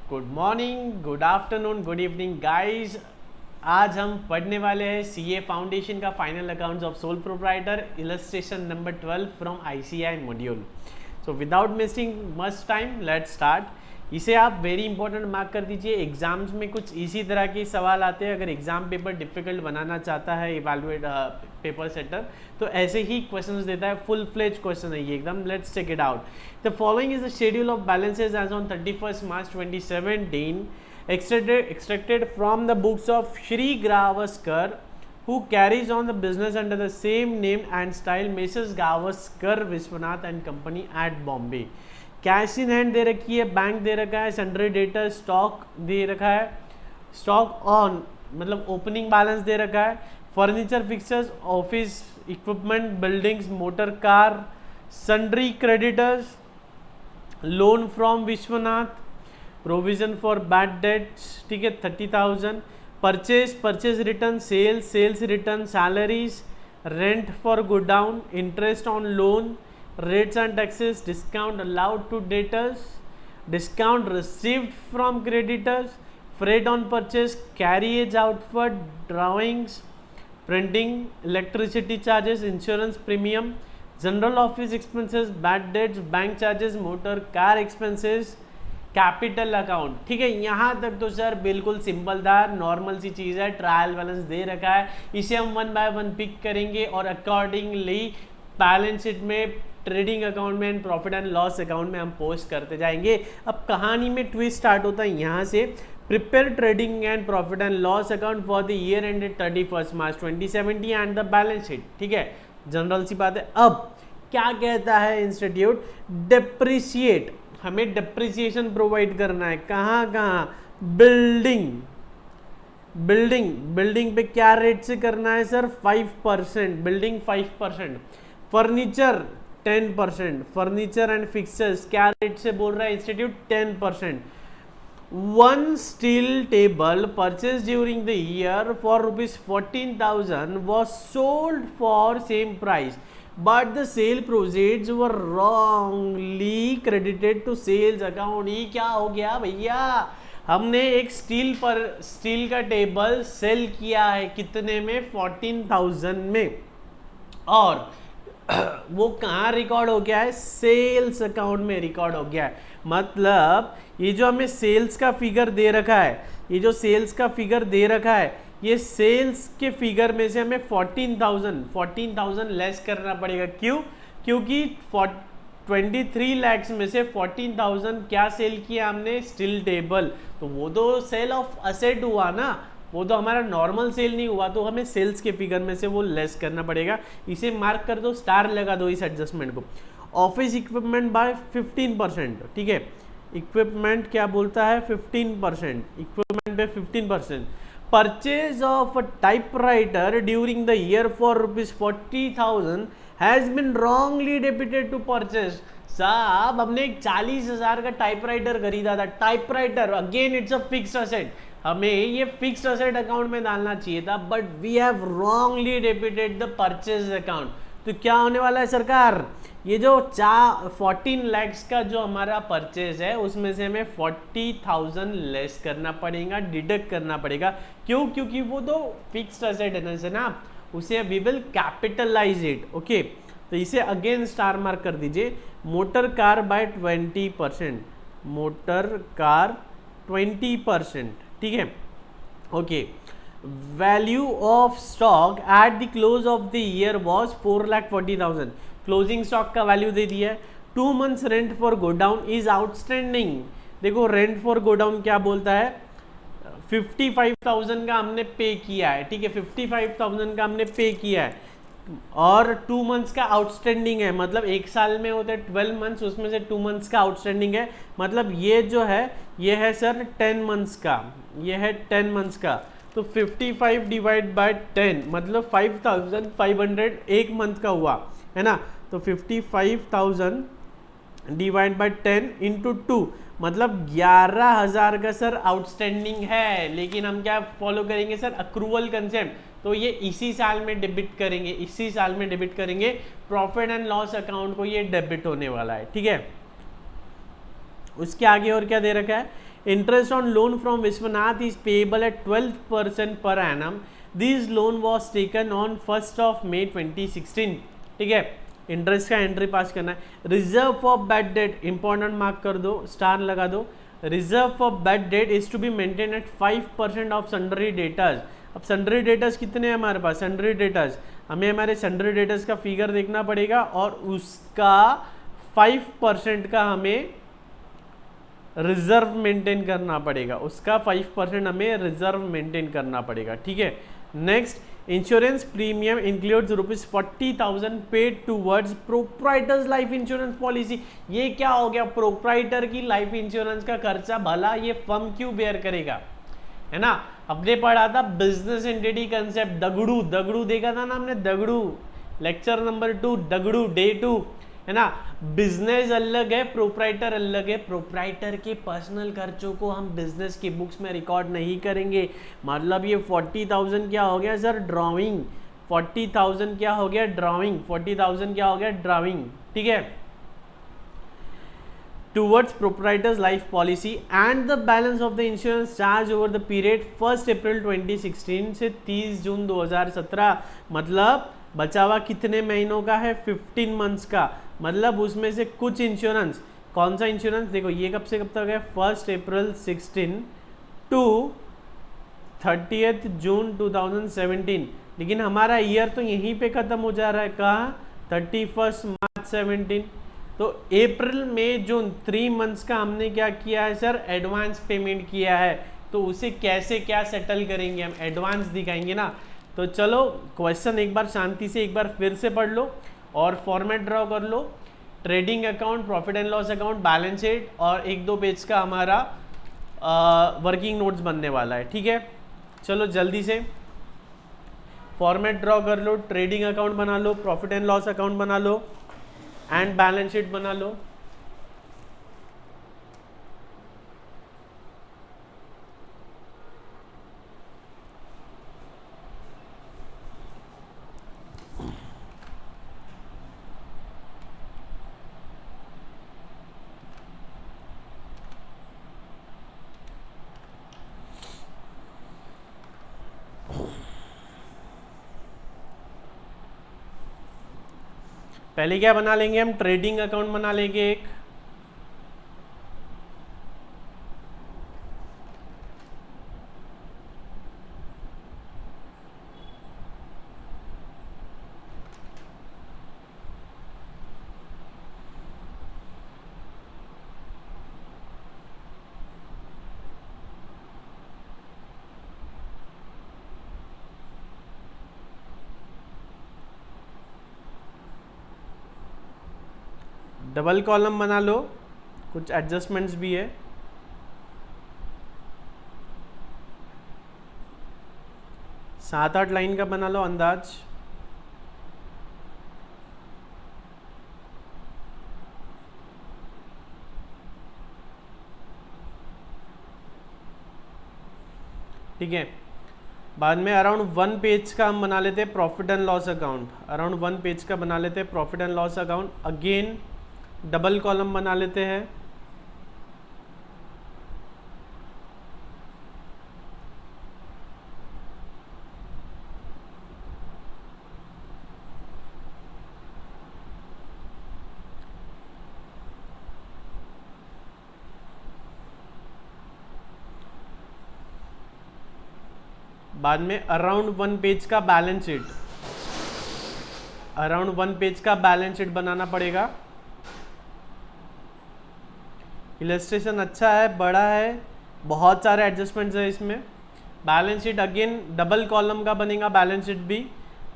Good morning, good afternoon, good evening guys. आज हम पढ़ने वाले हैं सीए फाउंडेशन का final accounts of sole proprietor illustration number 12 from ICI module. So without missing much time let's start. इसे आप very important mark कर दीजिए। एग्जाम्स में कुछ इसी तरह के सवाल आते हैं। अगर एग्जाम पेपर डिफिकल्ट बनाना चाहता है इवैल्यूएट पेपर सेटर, तो ऐसे ही क्वेश्चंस देता है। फुल फ्लेज क्वेश्चन है ये एकदम। Let's check it out. The following is the schedule of balances as on 31st March 2017 extracted from the books of Shri Gavaskar, who carries on the business under the same name and style, Messrs Gavaskar Vishwanath and Company at Bombay। Cash in hand दे रखी है, bank दे रखा है, sundry debtor, stock दे रखा है, stock on मतलब opening balance दे रखा है, furniture fixers, office equipment, buildings, motor car, sundry creditors, loan from Vishwanath, provision for bad debts, ठीक है 30,000, purchase return, sales return, salaries, rent for godown, interest on loan, rates and taxes, discount allowed to debtors, discount received from creditors, freight on purchase, carriage outward, drawings, printing, electricity charges, insurance premium, general office expenses, bad debts, bank charges, motor car expenses, capital account. ठीक है, यहाँ तक तो sir बिल्कुल simple था, normal सी चीज़ है। Trial balance दे रखा है, इसे हम 1 बाय 1 पिक करेंगे और अकॉर्डिंगली बैलेंस शीट में, ट्रेडिंग अकाउंट में and profit and loss account में हम पोस्ट करते जाएंगे। अब कहानी में ट्विस्ट स्टार्ट होता है यहाँ से। Prepare trading and profit and loss account for the year ended 31st March 2017 and the balance sheet. ठीक है, जनरल सी बात है। अब क्या कहता है इंस्टीट्यूट? डेप्रिशिएट, हमें डेप्रिसिएशन प्रोवाइड करना है। कहाँ कहाँ? बिल्डिंग पे क्या रेट से करना है sir? 5%, building 5%, furniture 10%, furniture and fixers क्या रेट से बोल रहा है institute? 10%। One steel table purchase during the year for ₹14,000 was sold for same price, but the sale proceeds were wrongly credited to sales account। ये क्या हो गया भैया? हमने एक स्टील का टेबल सेल किया है कितने में? 14,000 में, और वो कहाँ रिकॉर्ड हो गया है? सेल्स अकाउंट में रिकॉर्ड हो गया है। मतलब ये जो हमें सेल्स का फिगर दे रखा है, ये जो सेल्स का फिगर दे रखा है, ये सेल्स के फिगर में से हमें 14,000 लेस करना पड़ेगा। क्यों? क्योंकि 23 lakhs में से 14,000 क्या सेल किया हमने? Steel table. तो वो तो सेल ऑफ असेट हुआ ना, वो तो हमारा नॉर्मल सेल नहीं हुआ, तो हमें सेल्स के फिगर में से वो लेस करना पड़ेगा। इसे मार्क कर दो, स्टार लगा दो इस एडजस्टमेंट को। Office equipment by 15%। ठीक है, इक्विपमेंट क्या बोलता है? 15%, इक्विपमेंट पे 15%। Purchase of a typewriter during the year for ₹40,000 has been wrongly debited to purchase. साहब हमने एक 40,000 का टाइपराइटर खरीदा था। Typewriter again it's a fixed asset, हमें ये फिक्स्ड असेट अकाउंट में डालना चाहिए था, but we have wrongly debited the purchase account. तो क्या होने वाला है सरकार? ये जो 14 lakhs का जो हमारा परचेज है, उसमें से हमें 40,000 लेस करना पड़ेगा, डिडक्ट करना पड़ेगा। क्यों? क्योंकि वो तो फिक्स्ड असेट है ना जनाब, उसे we will capitalise it. Okay, तो इसे अगेन स्टार मार्क कर दीजिए। Motor car by 20%, motor car 20%। ठीक है, okay. Value of stock at the close of the year was 4,40,000। Closing stock का वैल्यू दे दिया है। 2 months rent for godown is outstanding. देखो रेंट फॉर गोडाउन क्या बोलता है? 55,000 का हमने पे किया है। ठीक है, 55,000 का हमने पे किया है और 2 months का आउटस्टैंडिंग है। मतलब एक साल में होते हैं 12 months, उसमें से 2 months का आउटस्टैंडिंग है। मतलब ये जो है ये है सर 10 months का, ये है 10 months का। तो 55 डिवाइड बाय 10 मतलब 5,500 एक मंथ का हुआ है ना। तो 55,000 डिवाइड बाय 10 इंटू 2 मतलब 11,000 का सर आउटस्टैंडिंग है। लेकिन हम क्या फॉलो करेंगे सर? Accrual concept. तो ये इसी साल में डेबिट करेंगे, इसी साल में डेबिट करेंगे। प्रॉफिट एंड लॉस अकाउंट को ये डेबिट होने वाला है। ठीक है, उसके आगे और क्या दे रखा है? Interest on loan from Vishwanath is payable at 12% per annum. This loan was taken on 1st of May 2016. ठीक है, इंटरेस्ट का एंट्री पास करना है। Reserve for bad debt, important mark कर दो, स्टार लगा दो। Reserve for bad debt is to be maintain at 5% of sundry debtors. अब सन्ड्री डेटर्स कितने हैं हमारे पास? सन्ड्री डेटर्स, हमें हमारे सन्ड्री डेटर्स का फिगर देखना पड़ेगा और उसका 5% का हमें रिजर्व मेंटेन करना पड़ेगा, उसका 5% हमें रिजर्व मेंटेन करना पड़ेगा। ठीक है, next, insurance premium includes ₹40,000 paid towards proprietors life insurance policy. ये क्या हो गया? प्रोप्राइटर की लाइफ इंश्योरेंस का खर्चा भला ये फर्म क्यों बेयर करेगा, है ना। हमने पढ़ा था business entity concept, Dagdu, Dagdu देखा था ना हमने, Dagdu, lecture number 2, Dagdu day 2, है ना। बिजनेस अलग है, प्रोप्राइटर अलग है। प्रोप्राइटर के पर्सनल खर्चों को हम बिजनेस की बुक्स में रिकॉर्ड नहीं करेंगे। मतलब ये 40,000 क्या हो गया सर? ड्राइंग। 40,000 क्या हो गया? ड्राइंग। 40,000 क्या हो गया? ड्राइंग। ठीक है, towards proprietor's life policy and the balance of the insurance charge over the period 1st April 2016 से 30 जून 2017। मतलब बचा हुआ कितने महीनों का है? 15 मंथ्स का। मतलब उसमें से कुछ इंश्योरेंस, कौन सा इंश्योरेंस? देखो ये कब से कब तक है? 1 अप्रैल 16 टू 30 जून 2017। लेकिन हमारा ईयर तो यहीं पे ख़त्म हो जा रहा है, कहाँ? 31 मार्च 17। तो अप्रैल मई जून 3 मंथ्स का हमने क्या किया है सर? एडवांस पेमेंट किया है। तो उसे कैसे क्या सेटल करेंगे हम? एडवांस दिखाएंगे ना। तो चलो क्वेश्चन एक बार शांति से एक बार फिर से पढ़ लो और फॉर्मेट ड्रॉ कर लो। Trading account, profit and loss account, balance sheet और 1-2 पेज का हमारा वर्किंग नोट्स बनने वाला है। ठीक है, चलो जल्दी से फॉर्मेट ड्रॉ कर लो। ट्रेडिंग अकाउंट बना लो, प्रॉफिट एंड लॉस अकाउंट बना लो एंड बैलेंस शीट बना लो। पहले क्या बना लेंगे हम? ट्रेडिंग अकाउंट बना लेंगे एक। डबल कॉलम बना लो, कुछ एडजस्टमेंट्स भी है। सात 8 लाइन का बना लो अंदाज। ठीक है, बाद में अराउंड 1 पेज का हम बना लेते हैं profit and loss account. Around 1 page का बना लेते हैं profit and loss account. Again double column बना लेते हैं। बाद में अराउंड 1 पेज का बैलेंस शीट, अराउंड 1 पेज का बैलेंस शीट बनाना पड़ेगा। इलस्ट्रेशन अच्छा है, बड़ा है, बहुत सारे एडजस्टमेंट्स है इसमें। Balance sheet again double column का बनेगा बैलेंस शीट भी।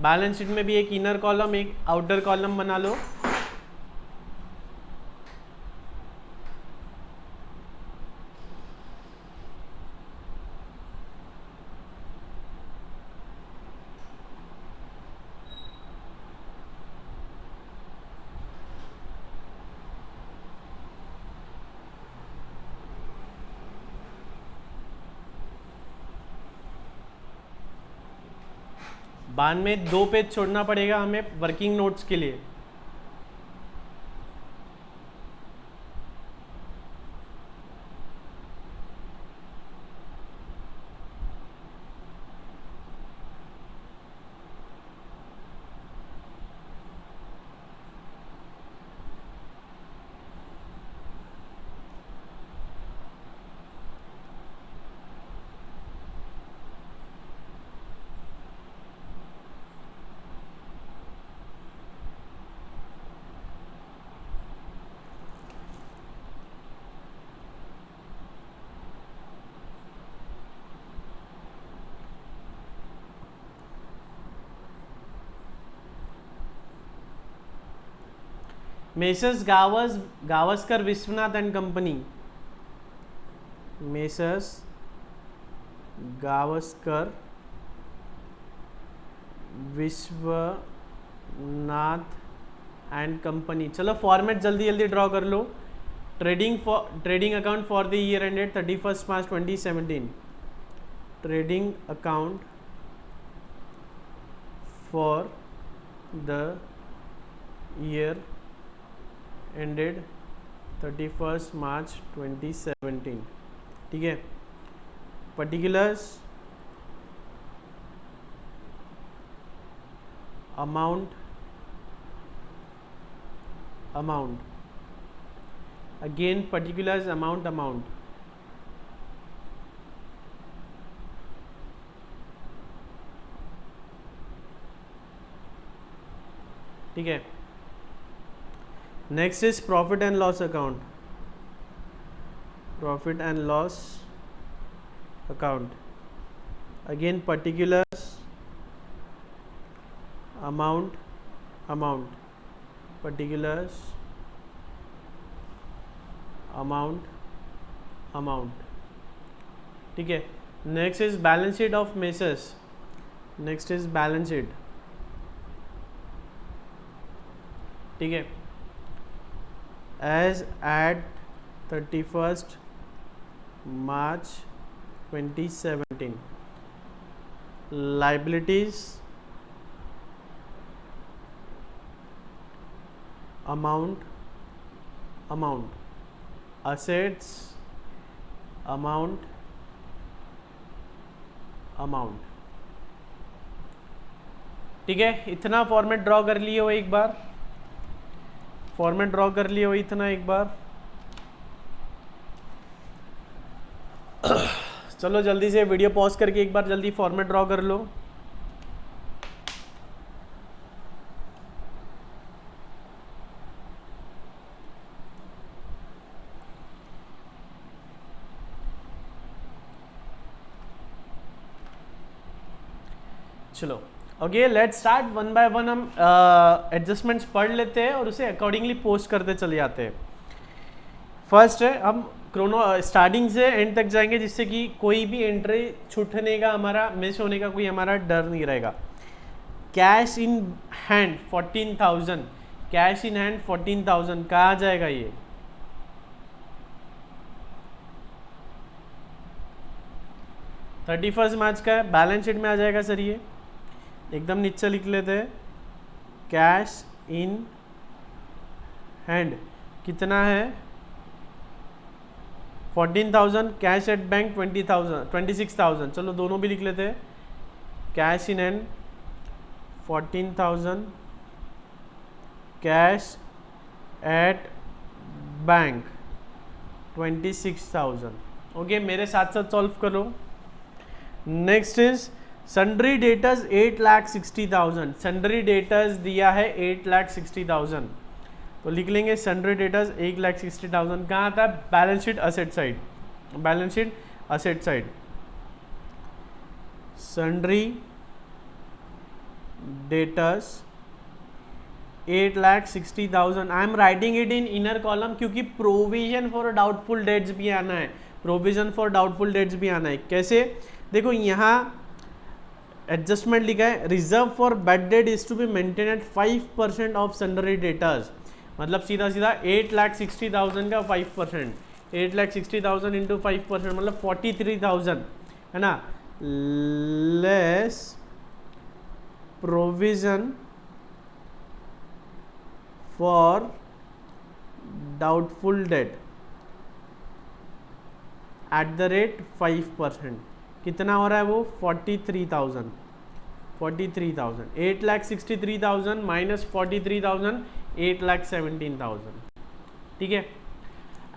बैलेंस शीट में भी एक इनर कॉलम एक आउटर कॉलम बना लो। बाद में 2 पेज छोड़ना पड़ेगा हमें वर्किंग नोट्स के लिए। Messrs Gavaskar Vishwanath and company, Messrs Gavaskar Vishwanath and company. चलो फॉर्मेट जल्दी जल्दी ड्रॉ कर लो। Trading account for the year ended 31 March 2017, trading account for the year ended 31 March 2017। ठीक है, particulars, amount again particulars amount ठीक है। Next is profit and loss account, profit and loss account again particulars amount particulars amount ठीक है। Next is balance sheet of messrs, next is balance sheet. ठीक है, as eight 31 March 2017, liabilities amount assets amount ठीक है। इतना format draw कर लिए हो एक बार, फॉर्मेट ड्रॉ कर लिए हो इतना एक बार। चलो जल्दी से वीडियो पॉज करके एक बार जल्दी फॉर्मेट ड्रॉ कर लो। चलो okay, let's start one by one. हम एडजस्टमेंट्स पढ़ लेते हैं और उसे अकॉर्डिंगली पोस्ट करते चले जाते हैं। फर्स्ट है, हम स्टार्टिंग से एंड तक जाएंगे जिससे कि कोई भी एंट्री छूटने का, हमारा मिस होने का कोई हमारा डर नहीं रहेगा। Cash in hand 14,000, cash in hand 14,000 कहाँ जाएगा ये? थर्टी फर्स्ट मार्च का है, बैलेंस शीट में आ जाएगा सर। ये एकदम नीचे लिख लेते हैं, कैश इन हैंड कितना है? 14,000, कैश एट बैंक 26,000। चलो दोनों भी लिख लेते हैं, cash in hand 14,000, cash at bank 26,000। Okay, मेरे साथ साथ सॉल्व करो। Next is sundry debtors 8,60,000, sundry debtors दिया है 8,60,000, तो लिख लेंगे सन्ड्री डेटर्स 1,60,000। कहाँ था? Balance sheet asset side, balance sheet asset side. Sundry debtors 8,60,000, I am writing it in inner column क्योंकि प्रोविजन फॉर डाउटफुल डेट्स भी आना है, प्रोविजन फॉर डाउटफुल डेट्स भी आना है। कैसे? देखो यहाँ एडजस्टमेंट लिखा है, reserve for bad debt is to be maintain at 5% of sundry debtors, मतलब सीधा सीधा 8,60,000 का 5%, 8,60,000 इंटू 5% मतलब 43,000 है ना, less provision for doubtful debt at the rate 5%। कितना हो रहा है वो? 43,000, 8,63,000 माइनस 43,000, 8,17,000। ठीक है,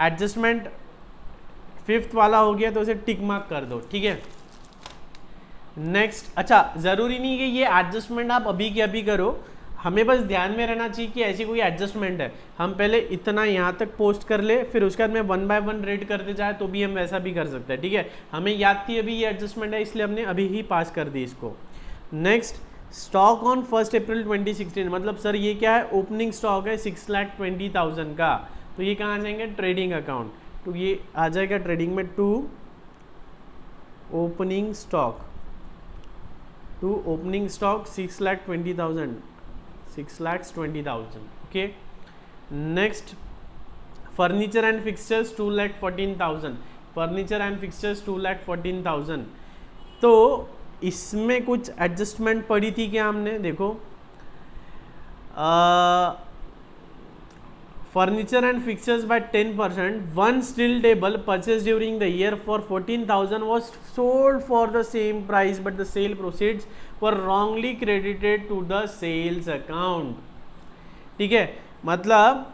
एडजस्टमेंट फिफ्थ वाला हो गया तो उसे टिक मार्क कर दो। ठीक है, नेक्स्ट। अच्छा, ज़रूरी नहीं कि ये एडजस्टमेंट आप अभी के अभी करो, हमें बस ध्यान में रहना चाहिए कि ऐसी कोई एडजस्टमेंट है, हम पहले इतना यहाँ तक पोस्ट कर ले, फिर उसके बाद में 1 बाय 1 रेड करते जाए तो भी हम वैसा भी कर सकते हैं। ठीक है, हमें याद थी अभी ये एडजस्टमेंट है इसलिए हमने अभी ही पास कर दी इसको। नेक्स्ट, स्टॉक ऑन 1 अप्रैल 2016, मतलब सर ये क्या है, ओपनिंग स्टॉक है 6,20,000 का, तो ये कहाँ जाएंगे, ट्रेडिंग अकाउंट, तो ये आ जाएगा ट्रेडिंग में, to opening stock, 6,20,000, 6,20,000, okay. Next furniture and fixtures 2,14,000, furniture and fixtures 2,14,000, तो इसमें कुछ एडजस्टमेंट पड़ी थी क्या हमने, देखो furniture and fixtures by 10%, one steel table purchase during the year for 14,000 was sold for the same price but the sale proceeds were wrongly credited to the sales account, ठीक है, मतलब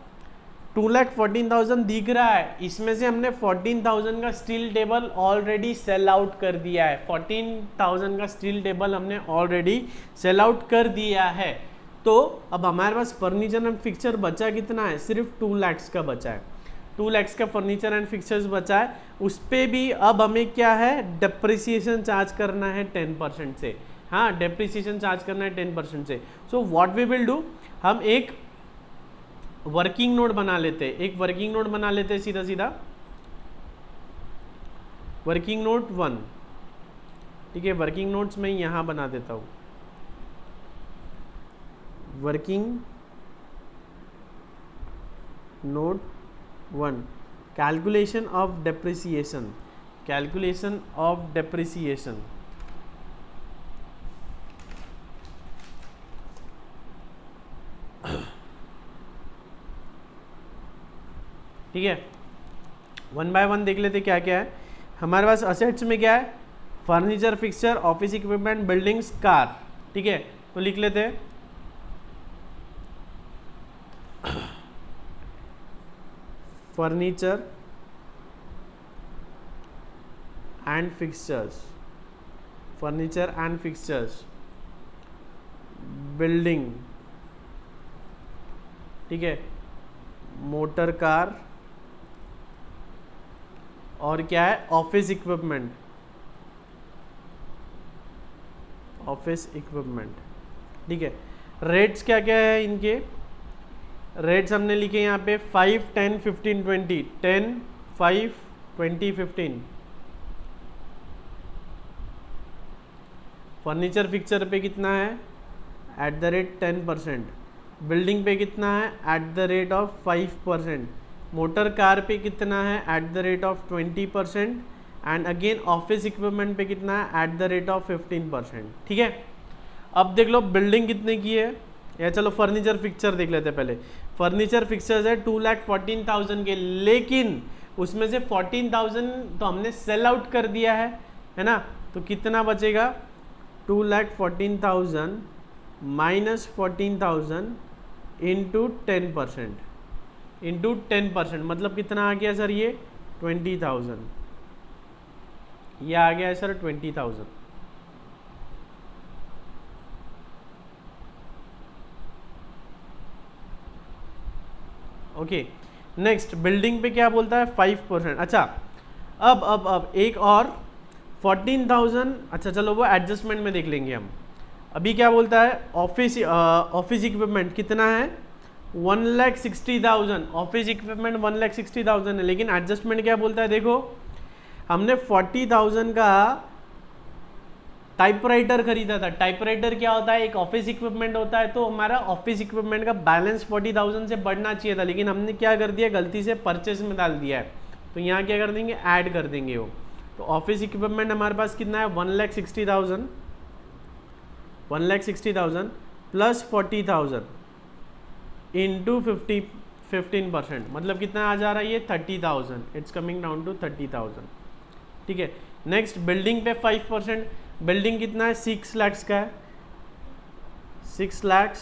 2,14,000 दिख रहा है, इसमें से हमने 14,000 का steel table already sell out कर दिया है, 14,000 का स्टील टेबल हमने ऑलरेडी सेल आउट कर दिया है, तो अब हमारे पास फर्नीचर एंड फिक्सचर बचा कितना है, सिर्फ 2 लाख का बचा है, 2 लाख का फर्नीचर एंड फिक्सचर्स बचा है, उस पर भी अब हमें क्या है, डेप्रिसिएशन चार्ज करना है 10% से, हाँ डेप्रिसिएशन चार्ज करना है 10% से। So what we will do, हम एक वर्किंग नोट बना लेते हैं, एक वर्किंग नोट बना लेते हैं सीधा सीधा, वर्किंग नोट 1, ठीक है, वर्किंग नोट्स में यहाँ बना देता हूँ, working note 1, calculation of depreciation, calculation of depreciation, ठीक है, 1 बाय 1 देख लेते क्या क्या है हमारे पास। असेट्स में क्या है, furniture, fixture, office equipment, buildings, car, ठीक है, तो लिख लेते हैं furniture and fixtures, furniture and fixtures, building, ठीक है, मोटर कार, और क्या है, ऑफिस इक्विपमेंट, ऑफिस इक्विपमेंट, ठीक है। रेट्स क्या क्या है इनके, रेट्स हमने लिखे यहाँ पे 5, 10, 15, 20, 10, 5, 20, 15। फर्नीचर फिक्सचर पे कितना है, एट द रेट 10%, बिल्डिंग पे कितना है, at the rate of 5%, motor car पे कितना है, at the rate of 20%, and again office equipment पे कितना है, एट द रेट ऑफ 15%, ठीक है। अब देख लो बिल्डिंग कितने की है, या चलो फर्नीचर फिक्सचर देख लेते हैं पहले। फर्नीचर फिक्सचर्स है 2,14,000 के, लेकिन उसमें से 14,000 तो हमने सेल आउट कर दिया है ना, तो कितना बचेगा, 2,14,000 माइनस 14,000 इंटू 10%, इंटू 10%, मतलब कितना आ गया सर, ये 20,000, ये आ गया है सर 20,000, ओके। नेक्स्ट बिल्डिंग पे क्या बोलता है, 5%, अच्छा अब एक और 14,000, अच्छा चलो वो एडजस्टमेंट में देख लेंगे हम। अभी क्या बोलता है, ऑफिस इक्विपमेंट कितना है, 1,60,000, ऑफिस इक्विपमेंट 1,60,000 है, लेकिन एडजस्टमेंट क्या बोलता है, देखो हमने 40,000 का टाइपराइटर खरीदा था। टाइपराइटर क्या होता है, एक ऑफिस इक्विपमेंट होता है, तो हमारा ऑफिस इक्विपमेंट का बैलेंस 40,000 से बढ़ना चाहिए था, लेकिन हमने क्या कर दिया, गलती से परचेज में डाल दिया है, तो यहाँ क्या कर देंगे, ऐड कर देंगे वो। तो ऑफिस इक्विपमेंट हमारे पास कितना है, 1,60,000, 1,60,000 प्लस 40,000 इंटू 15%, मतलब कितना आ जा रहा है, ये 30,000, इट्स कमिंग डाउन टू 30,000, ठीक है। नेक्स्ट बिल्डिंग पे 5%, बिल्डिंग कितना है, 6 लाख का है, 6 lakh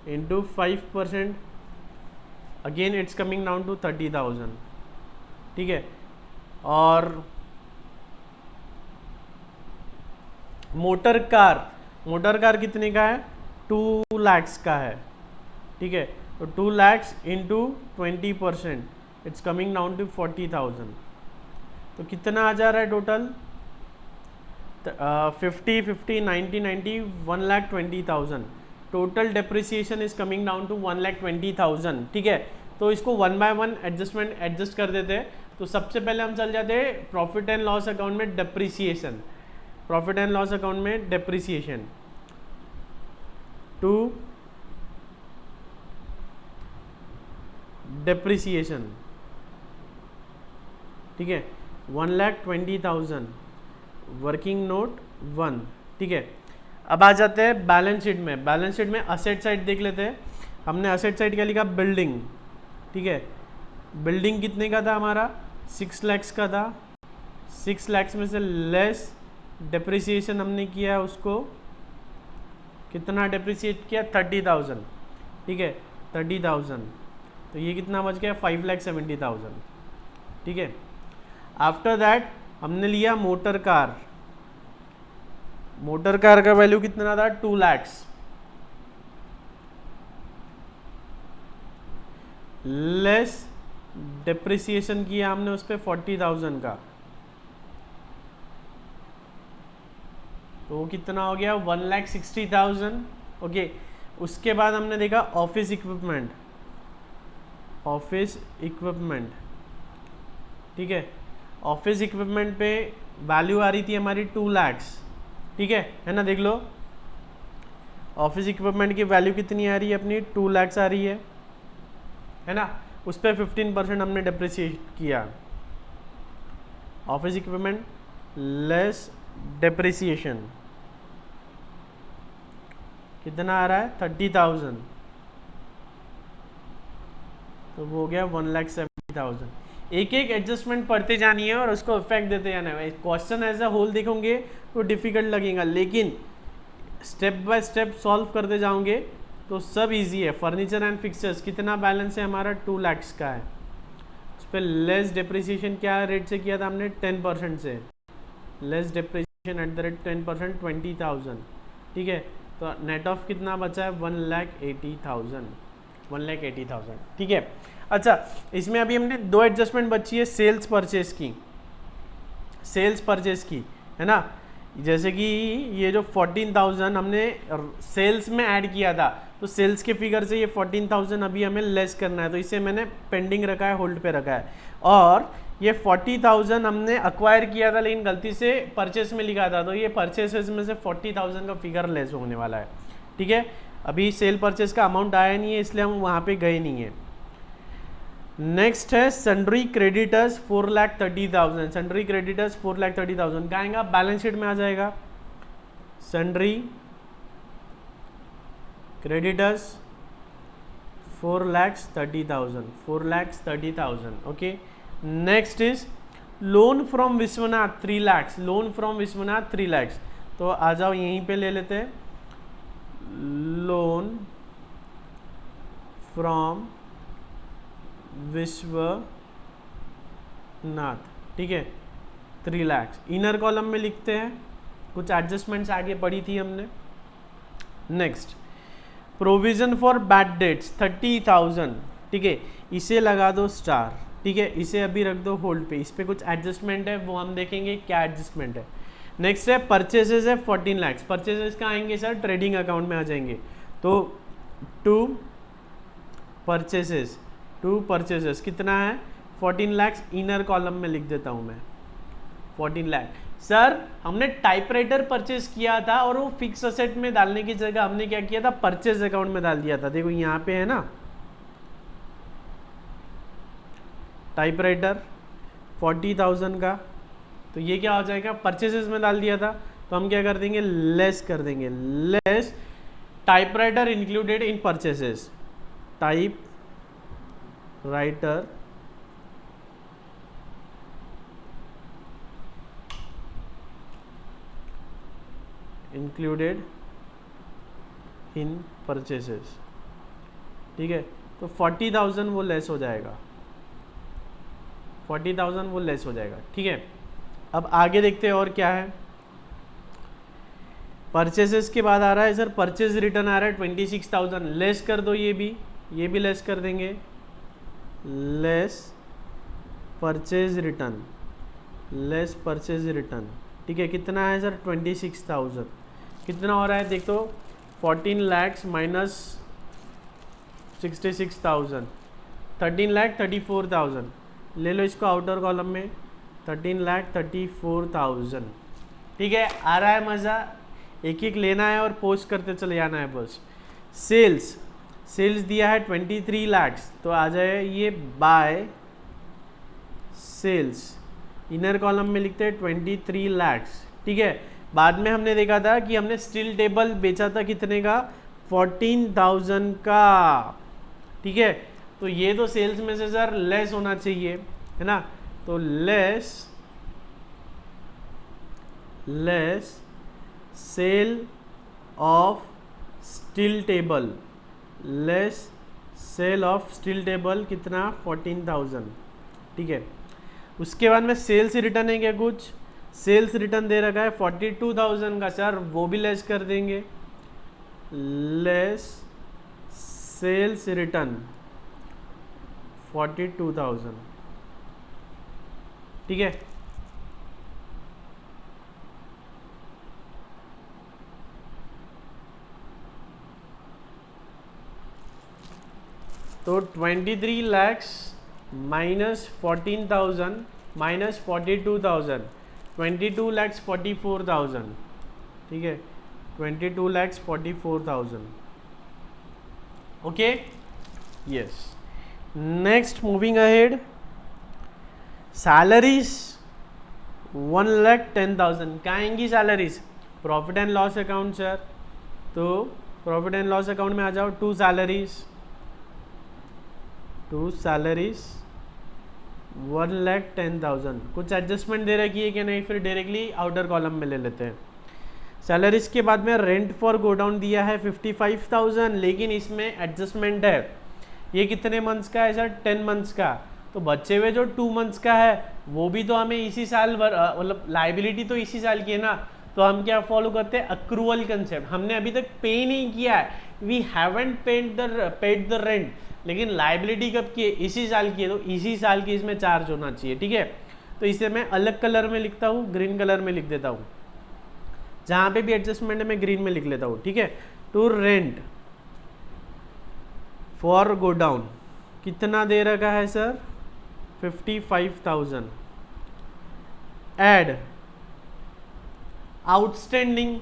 into 5%, again it's coming down to 30,000, ठीक है। और मोटर कार कितने का है, 2 लाख का है, ठीक है, तो 2 lakh into 20%, it's coming down to 40,000, तो कितना आ जा रहा है total, 50, 50, 90, 90, 1,20,000. Total depreciation is coming down to 1,20,000. ठीक है, तो इसको वन बाय वन एडजस्ट कर देते हैं. तो सबसे पहले हम चल जाते हैं प्रॉफिट एंड लॉस अकाउंट में depreciation. Profit and loss account में डेप्रिसिएशन टू डेप्रिसिएशन. ठीक है, 1,20,000 वर्किंग नोट 1. ठीक है, अब आ जाते हैं बैलेंस शीट में. बैलेंस शीट में असेट साइड देख लेते हैं. हमने असेट साइड क्या लिखा, बिल्डिंग. ठीक है, बिल्डिंग कितने का था हमारा, 6 lakhs का था. 6 lakhs में से लेस डेप्रिसिएशन हमने किया, उसको कितना डेप्रिसिएट किया, 30,000. ठीक है, 30,000. तो ये कितना बच गया, 5,70,000. ठीक है, आफ्टर दैट हमने लिया मोटर कार. मोटर कार का वैल्यू कितना था, 2 lakhs. लेस डेप्रिसिएशन किया हमने उस पर 40,000 का. तो वो कितना हो गया, 1,60,000. ओके, उसके बाद हमने देखा ऑफिस इक्विपमेंट. Office equipment. ठीक है, ऑफिस इक्विपमेंट पे वैल्यू आ रही थी हमारी 2 lakhs. ठीक है ना, देख लो ऑफिस इक्विपमेंट की वैल्यू कितनी आ रही है अपनी, 2 lakhs आ रही है ना. उस पर 15% हमने डेप्रिसिएट किया. ऑफिस इक्विपमेंट लेस डेप्रिसिएशन कितना आ रहा है, 30,000. तो वो हो गया 1,70,000. एक एक एडजस्टमेंट पढ़ते जानी है और उसको इफेक्ट देते जाना है. क्वेश्चन एज अ होल देखोगे तो डिफिकल्ट लगेगा, लेकिन स्टेप बाय स्टेप सॉल्व करते जाओगे तो सब इजी है. फर्नीचर एंड फिक्सर्स कितना बैलेंस है हमारा, 2 lakhs का है. उस पर लेस डेप्रिसिएशन क्या रेट से किया था हमने, 10% से. Less depreciation at the rate 10%, 20,000. ठीक है, तो नेट ऑफ कितना बचा है, 1,80,000. 1,80,000. ठीक है, अच्छा इसमें अभी हमने 2 एडजस्टमेंट बची है सेल्स परचेज की. सेल्स परचेज की है ना, जैसे कि ये जो 14,000 हमने सेल्स में ऐड किया था, तो सेल्स के फिगर से ये 14,000 अभी हमें लेस करना है. तो इसे मैंने पेंडिंग रखा है, होल्ड पे रखा है. और ये 40,000 हमने अक्वायर किया था लेकिन गलती से परचेस में लिखा था, तो ये परचेसेस में से 40,000 का फिगर लेस होने वाला है. ठीक है, अभी सेल परचेस का अमाउंट आया नहीं है इसलिए हम वहाँ पे गए नहीं है. नेक्स्ट है सन्ड्री क्रेडिटर्स 4,30,000. सन्ड्री क्रेडिटर्स 4,30,000 का आएगा, बैलेंस शीट में आ जाएगा. Sundry creditors 4,30,000. 4,30,000. Okay, next is loan from Vishwanath 3 lakhs. Loan from Vishwanath 3 lakhs. तो आ जाओ यहीं पे ले लेते हैं. Loan from Vishwanath. ठीक है, 3 lakhs. इनर कॉलम में लिखते हैं, कुछ एडजस्टमेंट्स आगे पढ़ी थी हमने. Next provision for bad dates 30,000. ठीक है, इसे लगा दो स्टार. ठीक है, इसे अभी रख दो होल्ड पे. इस पे कुछ एडजस्टमेंट है, वो हम देखेंगे क्या एडजस्टमेंट है. नेक्स्ट है परचेजेस है 14 lakhs. परचेजेस का आएंगे सर, ट्रेडिंग अकाउंट में आ जाएंगे. तो टू परचेजेस कितना है, 14 lakhs. इनर कॉलम में लिख देता हूं मैं 14 lakh. सर हमने टाइपराइटर परचेज किया था और वो फिक्स असेट में डालने की जगह हमने क्या किया था, परचेज अकाउंट में डाल दिया था. देखो यहाँ पे है ना, टाइपराइटर 40,000 का, तो ये क्या हो जाएगा, परचेजेस में डाल दिया था. तो हम क्या कर देंगे, लेस कर देंगे. Less typewriter included in purchases. Type writer included in purchases. ठीक है, तो 40,000 वो लेस हो जाएगा. 40,000 वो लेस हो जाएगा. ठीक है, अब आगे देखते हैं और क्या है. परचेसेस के बाद आ रहा है सर परचेज रिटर्न आ रहा है 26,000. लेस कर दो, ये भी लेस कर देंगे. Less purchase return. ठीक है, कितना है सर 26,000, कितना हो रहा है देख तो 14 lakhs माइनस 66,000, 13,34,000, ले लो इसको आउटर कॉलम में 13,34,000। ठीक है, आ रहा है मज़ा, एक एक लेना है और पोस्ट करते चले जाना है बस। सेल्स दिया है 23 lakhs, तो आ जाए ये बाय सेल्स, इनर कॉलम में लिखते हैं 23 lakhs। ठीक है, बाद में हमने देखा था कि हमने स्टील टेबल बेचा था कितने का, 14,000 का। ठीक है, तो ये तो सेल्स में से सर लेस होना चाहिए, है ना, तो less sale of steel table, less sale of steel table कितना 14,000। ठीक है, उसके बाद में सेल्स रिटर्न है क्या, कुछ सेल्स रिटर्न दे रखा है 42,000 का सर, वो भी लेस कर देंगे, लेस सेल्स रिटर्न 42,000। ठीक है, तो 23 lakhs माइनस 14,000 माइनस 42,000, 22 lakhs 44,000। ठीक है, 22 lakhs 44,000। Okay, yes. Next moving ahead, salaries 1,10,000, कहाँ आएंगी salaries, profit and loss account sir, तो प्रॉफिट एंड लॉस अकाउंट में आ जाओ, टू सैलरीज 1,10,000, कुछ एडजस्टमेंट दे रखी है कि नहीं, फिर डायरेक्टली आउटर कॉलम में ले लेते हैं। सैलरीज के बाद में रेंट फॉर गोडाउन दिया है 55,000, लेकिन इसमें एडजस्टमेंट है, ये कितने मंथ्स का है सर, 10 मंथ्स का, तो बचे हुए जो 2 मंथ्स का है वो भी तो हमें इसी साल मतलब लाइबिलिटी तो इसी साल की है ना, तो हम क्या फॉलो करते हैं, अक्रूवल कंसेप्ट। हमने अभी तक पे नहीं किया है, we haven't paid the rent, लेकिन लाइबिलिटी कब की है, इसी साल की है, तो इसी साल की इसमें चार्ज होना चाहिए। ठीक है, तो इसे मैं अलग कलर में लिखता हूँ, ग्रीन कलर में लिख देता हूँ, जहाँ पे भी एडजस्टमेंट है मैं ग्रीन में लिख लेता हूँ। ठीक है, टू रेंट फॉर गोडाउन कितना दे रखा है सर, 55,000, एड आउटस्टैंडिंग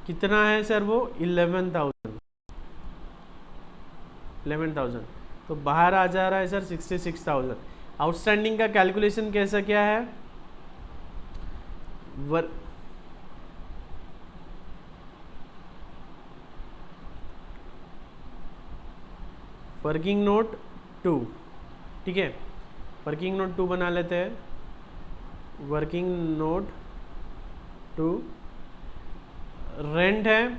कितना है सर, वो 11,000, तो बाहर आ जा रहा है सर 66,000। आउटस्टैंडिंग का कैलकुलेशन कैसा क्या है, वर्किंग नोट 2। ठीक है, वर्किंग नोट 2 बना लेते हैं, वर्किंग नोट 2, रेंट है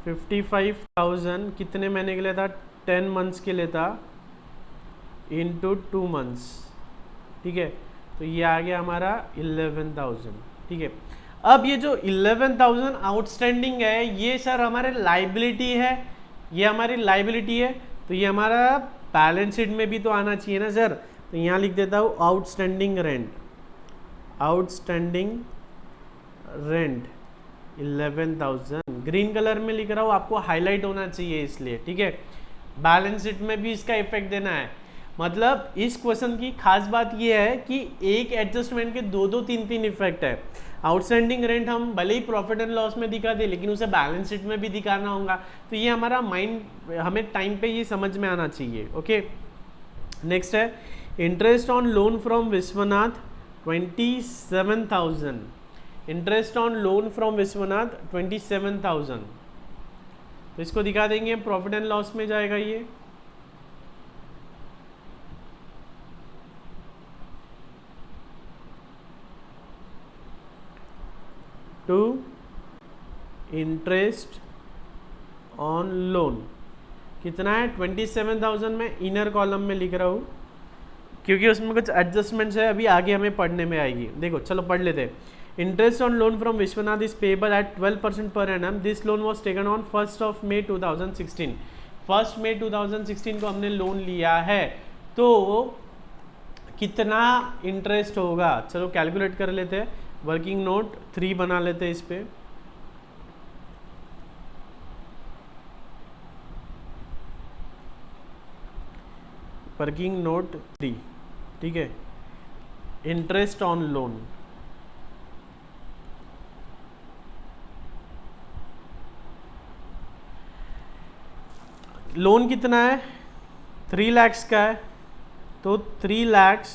55,000, कितने महीने के लिए था, 10 मंथ्स के लिए था, इंटू 2 मंथ्स। ठीक है, तो ये आ गया हमारा 11,000। ठीक है, अब ये जो 11,000 आउटस्टैंडिंग है, ये सर हमारे लाइबिलिटी है, ये हमारी लाइबिलिटी है, तो ये हमारा बैलेंस शीट में भी तो आना चाहिए ना सर, तो यहाँ लिख देता हूँ आउटस्टैंडिंग रेंट 11,000, ग्रीन कलर में लिख रहा हूँ, आपको हाईलाइट होना चाहिए इसलिए। ठीक है, बैलेंस शीट में भी इसका इफेक्ट देना है, मतलब इस क्वेश्चन की खास बात यह है कि एक एडजस्टमेंट के 2-2, 3-3 इफेक्ट है। आउटस्टैंडिंग रेंट हम भले ही प्रॉफिट एंड लॉस में दिखा दे, लेकिन उसे बैलेंस शीट में भी दिखाना होगा, तो ये हमारा माइंड, हमें टाइम पे ये समझ में आना चाहिए। ओके, नेक्स्ट है interest on loan from Vishwanath 27,000, interest on loan from Vishwanath 27,000, तो इसको दिखा देंगे, प्रॉफिट एंड लॉस में जाएगा ये। टू इंटरेस्ट ऑन लोन कितना है 27,000, में इनर कॉलम में लिख रहा हूँ क्योंकि उसमें कुछ एडजस्टमेंट्स है, अभी आगे हमें पढ़ने में आएगी। देखो चलो पढ़ लेते हैं। Interest on loan from Vishwanath is payable eight 12% per annum. This loan was taken on 1 May 2016। 1 May 2016 को हमने लोन लिया है, तो कितना इंटरेस्ट होगा, चलो कैलकुलेट कर लेते हैं। वर्किंग नोट 3 बना लेते हैं इस पे। वर्किंग नोट 3, ठीक है। इंटरेस्ट ऑन लोन, लोन कितना है, 3 lakhs का है, तो 3 lakhs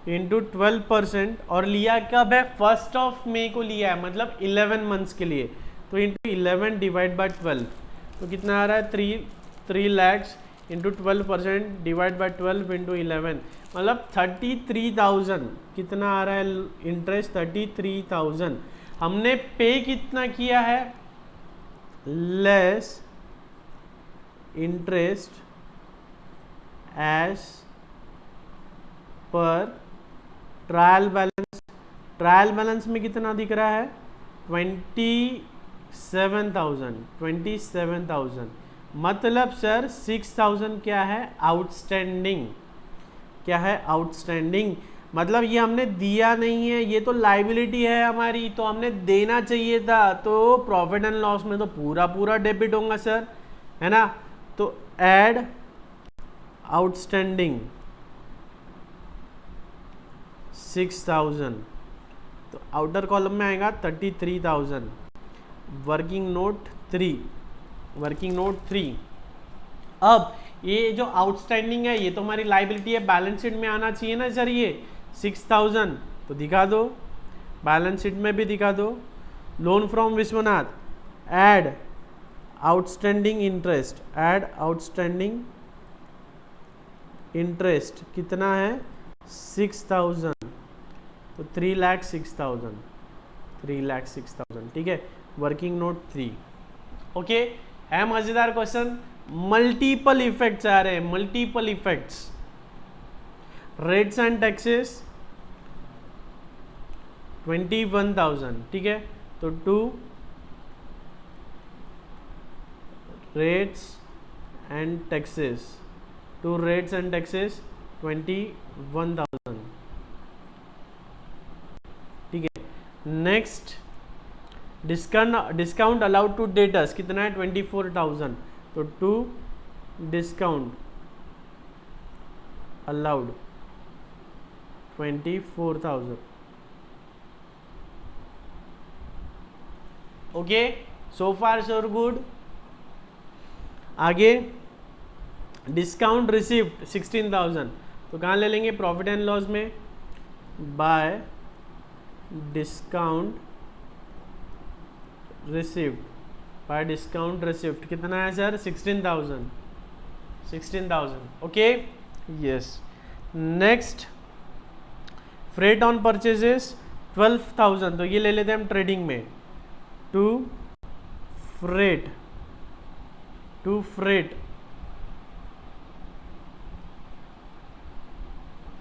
इंटू 12%, और लिया कब है, 1 मई को लिया है, मतलब 11 मंथ्स के लिए, तो इंटू 11 डिवाइड बाय 12, तो कितना आ रहा है, 3 lakhs into 12% divide by 12 into 11, मतलब 33,000 कितना आ रहा है इंटरेस्ट, 33,000। हमने पे कितना किया है, less interest as per trial balance. Trial balance में कितना दिख रहा है, 27,000, मतलब सर 6,000 क्या है, आउटस्टैंडिंग। क्या है, आउटस्टैंडिंग, मतलब ये हमने दिया नहीं है, ये तो लाइबिलिटी है हमारी, तो हमने देना चाहिए था, तो प्रॉफिट एंड लॉस में तो पूरा पूरा डेबिट होगा सर, है ना। तो ऐड आउटस्टैंडिंग 6,000, तो आउटर कॉलम में आएगा 33,000। वर्किंग नोट 3, अब ये जो आउटस्टैंडिंग है ये तो हमारी लाइबिलिटी है, बैलेंस शीट में आना चाहिए ना सर, ये 6,000, तो दिखा दो, बैलेंस शीट में भी दिखा दो। Loan from Vishwanath, add outstanding interest, add outstanding interest कितना है, 6,000, तो 3,06,000, ठीक है। Working note 3, okay. है मजेदार क्वेश्चन, मल्टीपल इफेक्ट्स आ रहे हैं, multiple effects. Rates and taxes 21,000, ठीक है, तो 2 rates and taxes, 2 rates and taxes 21,000, ठीक है। Next discount allowed to debtors कितना है, 24,000, तो 2 discount allowed 24,000, okay. So far so good. आगे डिस्काउंट रिसीव्ड 16,000, तो कहाँ ले लेंगे, प्रॉफिट एंड लॉस में, bye discount received, bye discount received कितना है sir, 16,000, okay, yes. Next freight on purchases 12,000, तो ये ले लेते हैं हम ट्रेडिंग में, टू फ्रेट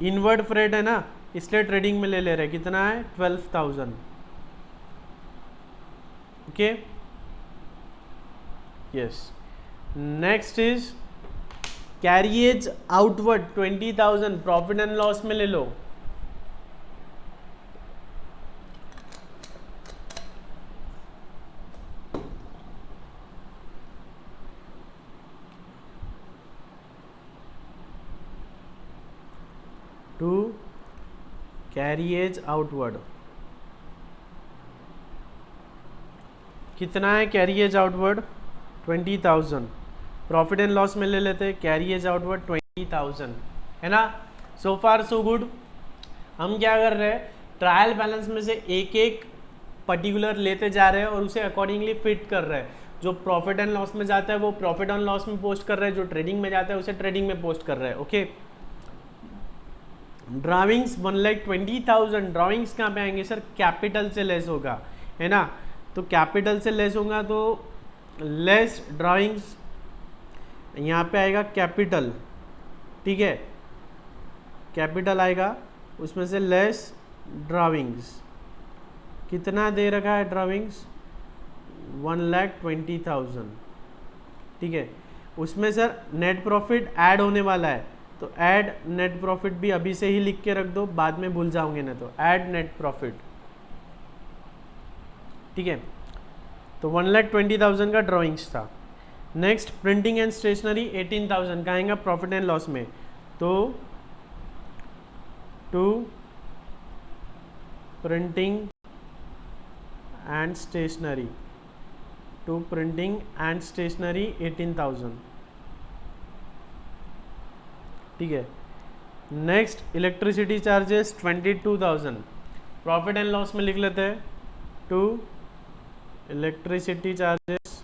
इनवर्ड फ्रेट है ना, इसलिए ट्रेडिंग में ले ले रहे हैं, कितना है 12,000, okay, yes. Next is carriage outward 20,000, profit and loss में ले लो, टू कैरिएज आउटवर्ड कितना है, carriage outward 20,000, profit and loss में ले लेते हैं, कैरिएज आउटवर्ड 20,000, है ना। सो फार सो गुड। हम क्या कर रहे हैं, ट्रायल बैलेंस में से एक एक पर्टिकुलर लेते जा रहे हैं और उसे अकॉर्डिंगली फिट कर रहे हैं। जो प्रॉफिट एंड लॉस में जाता है वो प्रॉफिट एंड लॉस में पोस्ट कर रहे हैं, जो ट्रेडिंग में जाता है उसे ट्रेडिंग में पोस्ट कर रहे हैं, ओके। ड्राइंग्स 1,20,000, ड्राइंग्स कहाँ पे आएंगे सर, कैपिटल से लेस होगा, है ना, तो कैपिटल से लेस होगा तो लेस ड्राइंग्स, यहाँ पे आएगा कैपिटल, ठीक है, कैपिटल आएगा, उसमें से लेस ड्राइंग्स, कितना दे रखा है ड्राइंग्स, 1,20,000, ठीक है। उसमें सर नेट प्रॉफिट ऐड होने वाला है, तो तो ऐड नेट प्रॉफिट भी अभी से ही लिख के रख दो, बाद में भूल जाओगे ना, तो ऐड नेट प्रॉफिट, ठीक है। तो 1,20,000 का ड्राइंग्स था। नेक्स्ट प्रिंटिंग एंड स्टेशनरी 18,000 का आएगा प्रॉफिट एंड लॉस में, तो to printing and stationery, to printing and stationery 18,000, ठीक है। Next electricity charges 22,000, profit and loss में लिख लेते हैं, to electricity charges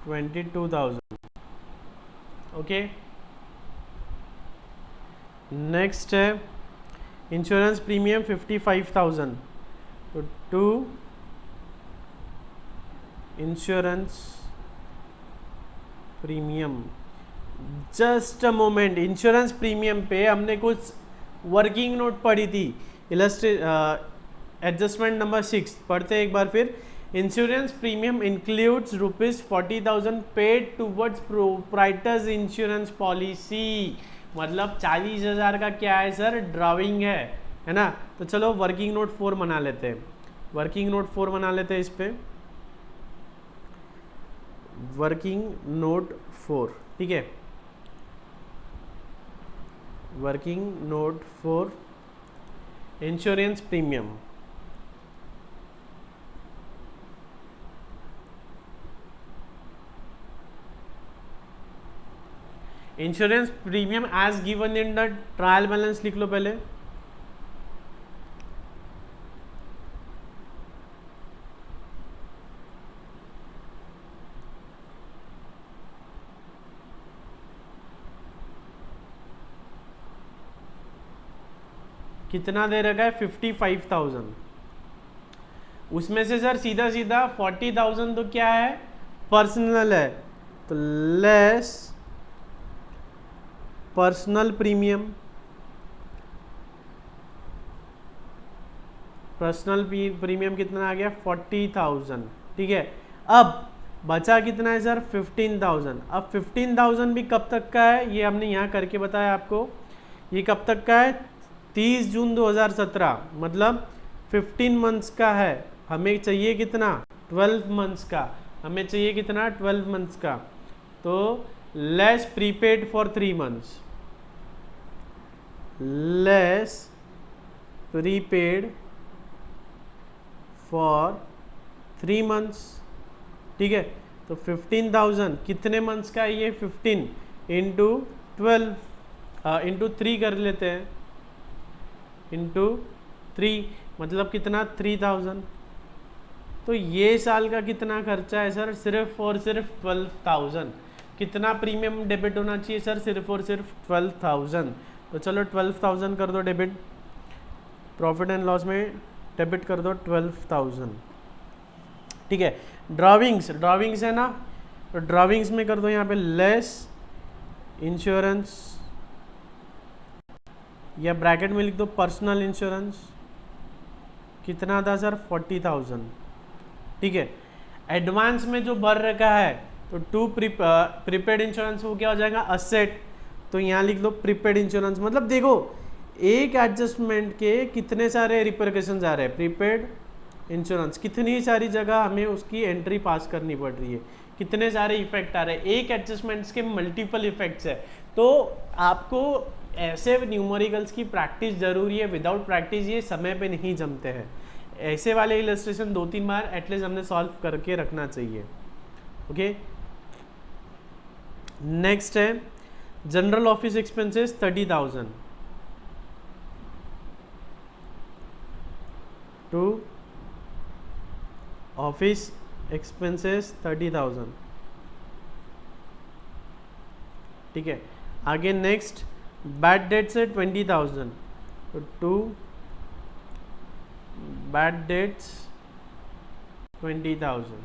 22,000, okay. Next है इंश्योरेंस प्रीमियम 55,000, तो to insurance premium, just a moment, insurance premium पे हमने कुछ वर्किंग नोट पढ़ी थी, एडजस्टमेंट नंबर 6 पढ़ते हैं एक बार फिर। Insurance premium includes ₹40,000 paid towards proprietors insurance policy, मतलब 40,000 का क्या है सर, ड्राइंग है ना। तो चलो वर्किंग नोट 4 बना लेते हैं, वर्किंग नोट 4 बना लेते हैं इस पे, वर्किंग नोट 4, ठीक है। Working note 4 insurance premium, insurance premium as given in the trial balance लिख लो पहले, कितना दे रखा है 55,000, उसमें से सर सीधा सीधा 40,000 तो क्या है, पर्सनल है, तो less personal premium, personal premium कितना आ गया 40,000, ठीक है। अब बचा कितना है सर 15,000, अब 15,000 भी कब तक का है, ये हमने यहाँ करके बताया आपको, ये कब तक का है 30 जून 2017, मतलब 15 मंथ्स का है, हमें चाहिए कितना 12 मंथ्स का, हमें चाहिए कितना 12 मंथ्स का, तो less prepaid for 3 months, less prepaid for 3 months, ठीक है। तो 15,000 कितने मंथ्स का है ये, 15 इंटू 12 इंटू 3 कर लेते हैं, इंटू 3 मतलब कितना 3,000, तो ये साल का कितना खर्चा है सर, सिर्फ और सिर्फ 12,000। कितना प्रीमियम डेबिट होना चाहिए सर, सिर्फ और सिर्फ 12,000, तो चलो 12,000 कर दो डेबिट, प्रॉफिट एंड लॉस में डेबिट कर दो 12,000, ठीक है। ड्राविंग्स, ड्राविंग्स है ना, तो ड्राविंग्स में कर दो यहाँ पे लेस इंश्योरेंस, या ब्रैकेट में लिख दो पर्सनल इंश्योरेंस, कितना था सर 40,000, ठीक है। एडवांस में जो भर रखा है तो टू प्रीपेड इंश्योरेंस वो क्या हो जाएगा असेट, तो यहाँ लिख दो प्रीपेड इंश्योरेंस, मतलब देखो एक एडजस्टमेंट के कितने सारे रिपरकशंस आ रहे हैं, प्रीपेड इंश्योरेंस कितनी सारी जगह हमें उसकी एंट्री पास करनी पड़ रही है, कितने सारे इफेक्ट आ रहे हैं, एक एडजस्टमेंट्स के मल्टीपल इफेक्ट्स है, तो आपको ऐसे न्यूमेरिकल्स की प्रैक्टिस जरूरी है, विदाउट प्रैक्टिस ये समय पे नहीं जमते हैं, ऐसे वाले इलस्ट्रेशन 2-3 बार एटलीस्ट हमने सॉल्व करके रखना चाहिए, ओके। नेक्स्ट है general office expenses 30,000 to office expenses 30,000, ठीक है। आगे नेक्स्ट बैड डेट्स है 20,000, तो to bad debts 20,000,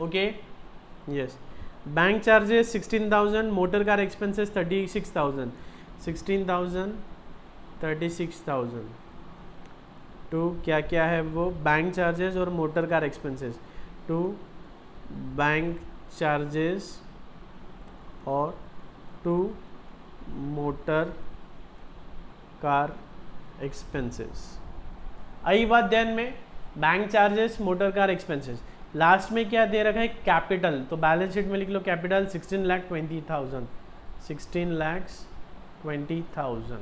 okay, yes. Bank charges 16,000, motor car expenses 36,000, 16,000 36,000, to क्या क्या है वो बैंक चार्जेस और motor car expenses, to bank charges और 2 मोटर कार एक्सपेंसेस। आई बात ध्यान में, bank charges, motor car expenses, last में क्या दे रखा है, कैपिटल, तो बैलेंस शीट में लिख लो कैपिटल 16,20,000, 16,20,000।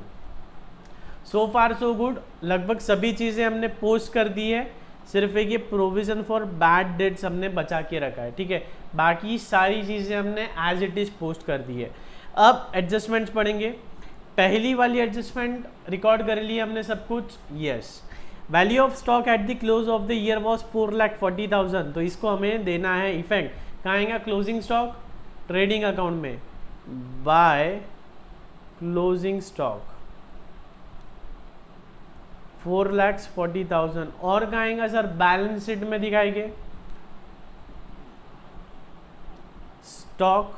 सो फार सो गुड, लगभग सभी चीज़ें हमने पोस्ट कर दी है, सिर्फ एक ये प्रोविजन फॉर बैड डेट्स हमने बचा के रखा है, ठीक है, बाकी सारी चीज़ें हमने एज इट इज़ पोस्ट कर दी है। अब एडजस्टमेंट्स पढ़ेंगे। पहली वाली एडजस्टमेंट रिकॉर्ड कर ली हमने सब कुछ, yes. Value of stock at the close of the year was 4,40,000, तो इसको हमें देना है इफेक्ट, कहाँ आएगा, क्लोजिंग स्टॉक, ट्रेडिंग अकाउंट में, बाय क्लोजिंग स्टॉक 4,40,000, और कहाँ आएगा सर, बैलेंस शीट में दिखाएंगे, स्टॉक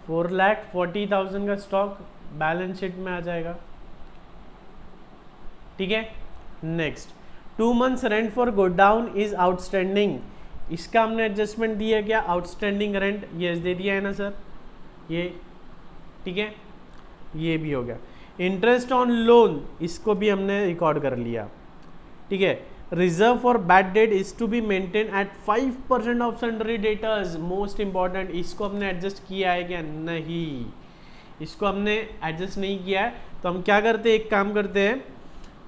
4,40,000 का स्टॉक बैलेंस शीट में आ जाएगा, ठीक है। Next, 2 months rent for godown is outstanding, इसका हमने एडजस्टमेंट दिया क्या, आउटस्टैंडिंग रेंट, यस दे दिया है ना सर, ये ठीक है, ये भी हो गया। इंटरेस्ट ऑन लोन, इसको भी हमने रिकॉर्ड कर लिया, ठीक है। Reserve for bad debt is to be maintain at 5% of sundry debtors, most important, इसको हमने एडजस्ट किया है क्या, नहीं, इसको हमने एडजस्ट नहीं किया है, तो हम क्या करते हैं, एक काम करते हैं,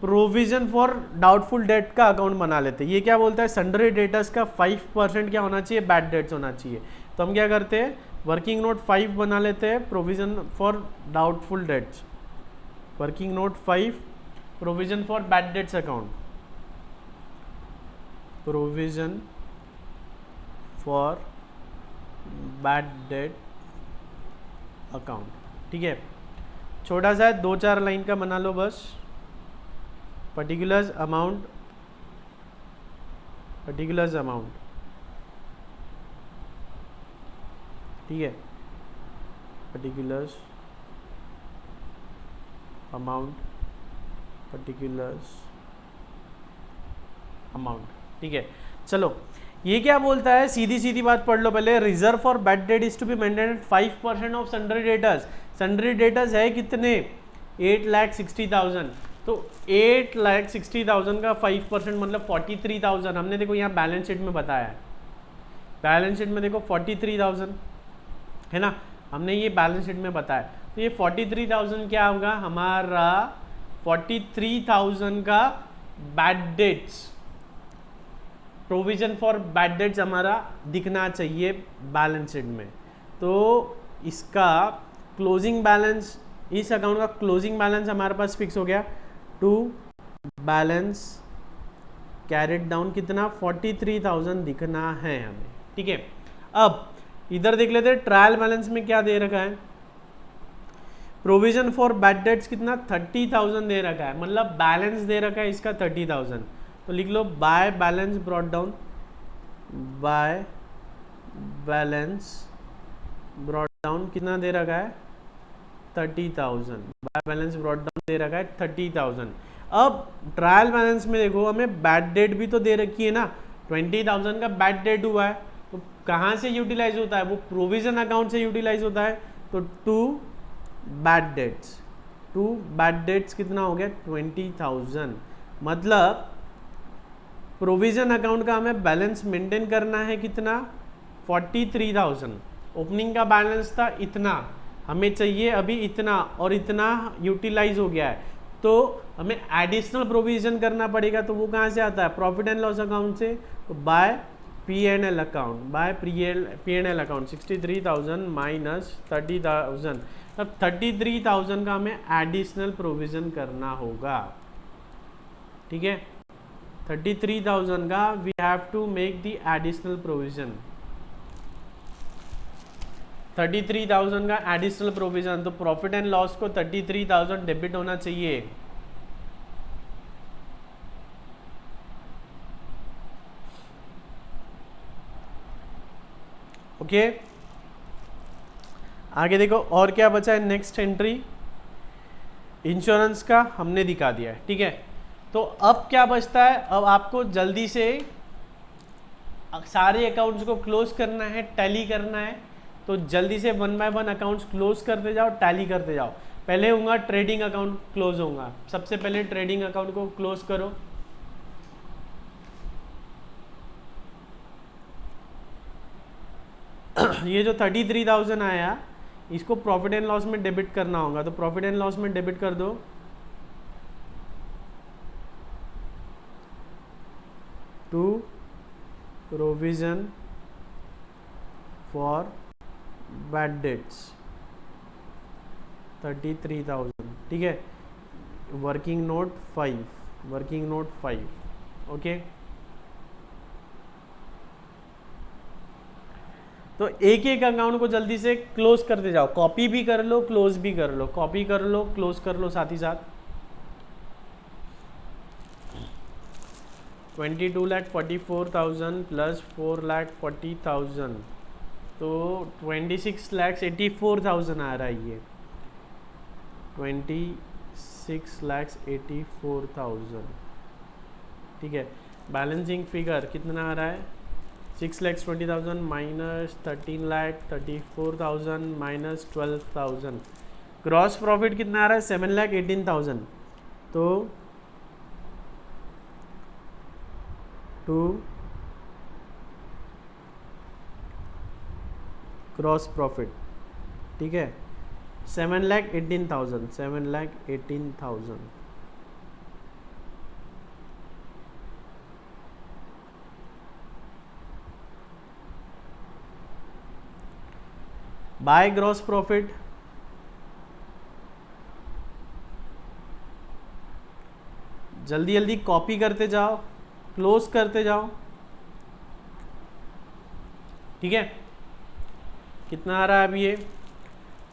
प्रोविजन फॉर डाउटफुल डेट का अकाउंट बना लेते हैं। ये क्या बोलता है, सन्ड्री डेटर्स का 5% क्या होना चाहिए, बैड डेट्स होना चाहिए, तो हम क्या करते हैं, वर्किंग नोट 5 बना लेते हैं, provision for doubtful debts, working note 5, provision for bad dates account, provision for bad date account, ठीक है। छोटा सा 2-4 लाइन का बना लो बस, पर्टिकुलर्स अमाउंट, पर्टिकुलर्स अमाउंट, ठीक है, पर्टिकुलर्स अमाउंट, पर्टिकुलर्स अमाउंट, ठीक है। चलो, ये क्या बोलता है, सीधी सीधी बात पढ़ लो पहले, reserve for bad debt is to be maintain 5% of sundry debtors, sundry debtors है कितने, 8,60,000, तो 8,60,000 का 5% मतलब 43,000, हमने देखो यहाँ बैलेंस शीट में बताया है, बैलेंस शीट में देखो 43,000 है ना, हमने ये बैलेंस शीट में बताया, तो ये 43,000 क्या होगा हमारा, 43,000 का bad debts, provision for bad dates हमारा दिखना चाहिए बैलेंस शीट में, तो इसका क्लोजिंग बैलेंस, इस अकाउंट का क्लोजिंग बैलेंस हमारे पास फिक्स हो गया, टू बैलेंस कैरेट डाउन कितना, 43,000 दिखना है हमें, ठीक है। अब इधर देख लेते हैं, ट्रायल बैलेंस में क्या दे रखा है, प्रोविजन फॉर बैड डेट्स कितना, 30,000 दे रखा है, मतलब बैलेंस दे रखा है इसका 30,000, तो लिख लो by balance brought down, by balance brought down कितना दे रखा है, 30,000, बाय बैलेंस ब्रॉट डाउन दे रखा है 30,000। अब ट्रायल बैलेंस में देखो हमें बैड डेट भी तो दे रखी है ना, 20,000 का बैड डेट हुआ है, तो कहाँ से यूटिलाइज होता है, वो प्रोविजन अकाउंट से यूटिलाइज होता है, तो 2 बैड डेट्स, 2 बैड डेट्स कितना हो गया, 20,000, मतलब प्रोविजन अकाउंट का हमें बैलेंस मेंटेन करना है कितना, 43,000, ओपनिंग का बैलेंस था इतना, हमें चाहिए अभी इतना, और इतना यूटिलाइज हो गया है, तो हमें एडिशनल प्रोविजन करना पड़ेगा, तो वो कहाँ से आता है, प्रॉफिट एंड लॉस अकाउंट से, तो by P&L account, by P&L account 63,000 minus 30,000, तब 33,000 का हमें एडिशनल प्रोविजन करना होगा, ठीक है, 33,000 का we have to make the additional provision, 33,000 का एडिशनल प्रोविजन, तो प्रॉफिट एंड लॉस को 33,000 डेबिट होना चाहिए, ओके। आगे देखो और क्या बचा है, नेक्स्ट एंट्री इंश्योरेंस का हमने दिखा दिया है, ठीक है। तो अब क्या बचता है, अब आपको जल्दी से सारे अकाउंट्स को क्लोज करना है, टैली करना है, तो जल्दी से 1 बाय 1 अकाउंट्स क्लोज करते जाओ, टैली करते जाओ। पहले होगा ट्रेडिंग अकाउंट क्लोज होगा, सबसे पहले ट्रेडिंग अकाउंट को क्लोज करो। ये जो 33,000 आया इसको प्रॉफिट एंड लॉस में डेबिट करना होगा, तो प्रॉफिट एंड लॉस में डेबिट कर दो। To provision for bad debts 33,000, ठीक है। Working note 5, working note 5, okay. तो एक एक अकाउंट को जल्दी से क्लोज करते जाओ, कॉपी भी कर लो क्लोज भी कर लो, कॉपी कर लो क्लोज कर लो साथ ही साथ। 22,44,000 प्लस 4,40,000, तो 26,84,000 आ रहा है ये, 26,84,000, ठीक है। बैलेंसिंग फिगर कितना आ रहा है, 6,20,000 माइनस 13,34,000 माइनस 12,000। ग्रॉस प्रॉफिट कितना आ रहा है, 7,18,000, तो टू ग्रॉस प्रॉफिट, ठीक है, 7,18,000, 7,18,000। बाय ग्रॉस प्रॉफिट, जल्दी जल्दी कॉपी करते जाओ क्लोज करते जाओ, ठीक है। कितना आ रहा है अभी ये,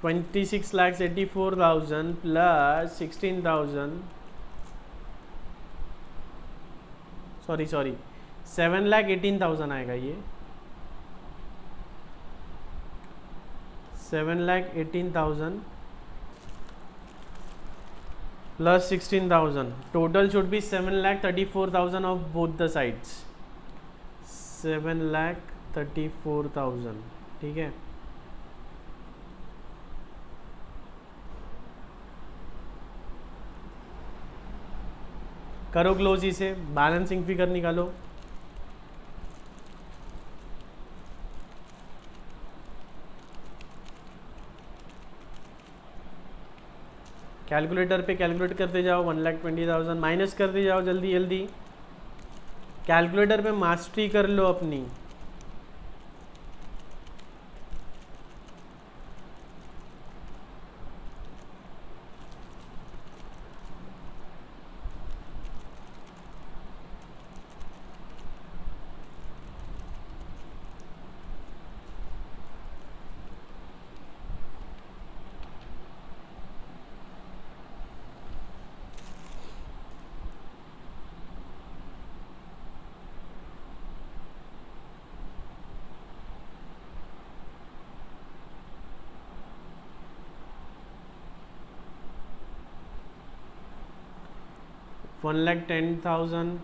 26,84,000 प्लस 16,000, सॉरी 7,18,000 आएगा ये, 7,18,000 plus 16,000, total should be 7,34,000 of both the sides, 7,34,000, ठीक है। करो क्लोज इसे, बैलेंसिंग फिगर निकालो। कैलकुलेटर पे कैलकुलेट करते जाओ, 1,20,000 माइनस करते जाओ जल्दी जल्दी। कैलकुलेटर पे मास्टरी कर लो अपनी। वन लाख 10,000,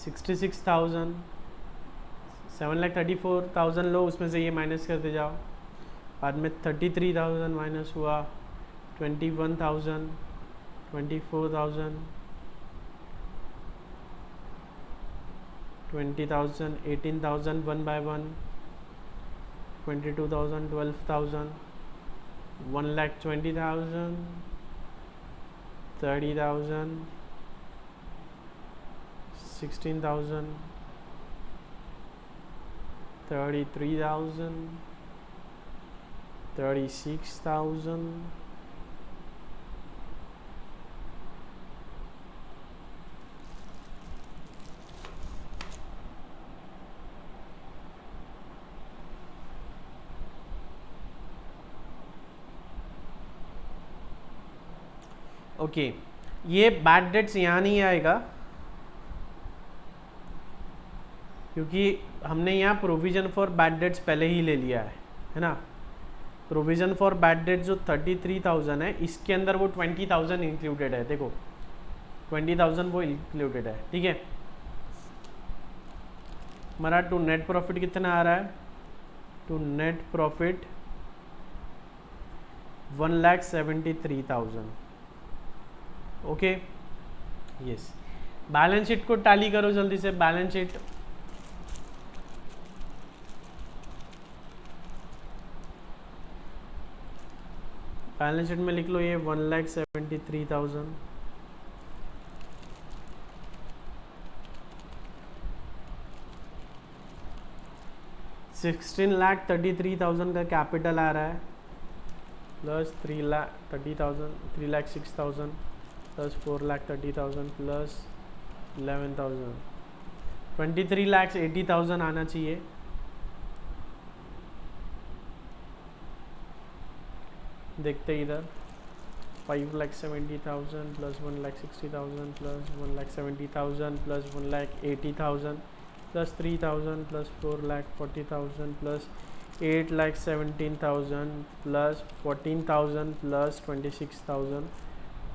66,000, 7,34,000 लो, उसमें से ये माइनस करते जाओ। बाद में 33,000 माइनस हुआ, 21,000, 24,000, 20,000, 18,000 1 by 1, 22,000, 12,000, 1,20,000, 30,000, 16,000, 33,000, 36,000, ओके। ये बैड डेट्स यहाँ नहीं आएगा क्योंकि हमने यहाँ प्रोविजन फॉर बैड डेट्स पहले ही ले लिया है ना। प्रोविजन फॉर बैड डेट्स जो 33,000 है, इसके अंदर वो 20,000 इंक्लूडेड है। देखो 20,000 वो इंक्लूडेड है, ठीक है। हमारा टू नेट प्रॉफिट कितना आ रहा है, to net profit 1,73,000. Okay yes, balance sheet को टैली करो जल्दी से. बैलेंस शीट में लिख लो ये 1,73,000. $16,33,000 का कैपिटल आ रहा है, प्लस 3,30,000, 3,06,000 प्लस 4,30,000 प्लस 11,000, 23,80,000 आना चाहिए. देखते इधर 5,70,000 plus 1,60,000 plus 1,70,000 plus 1,80,000 plus 3,000 plus 4,40,000 plus 8,17,000 plus 14,000 plus 26,000,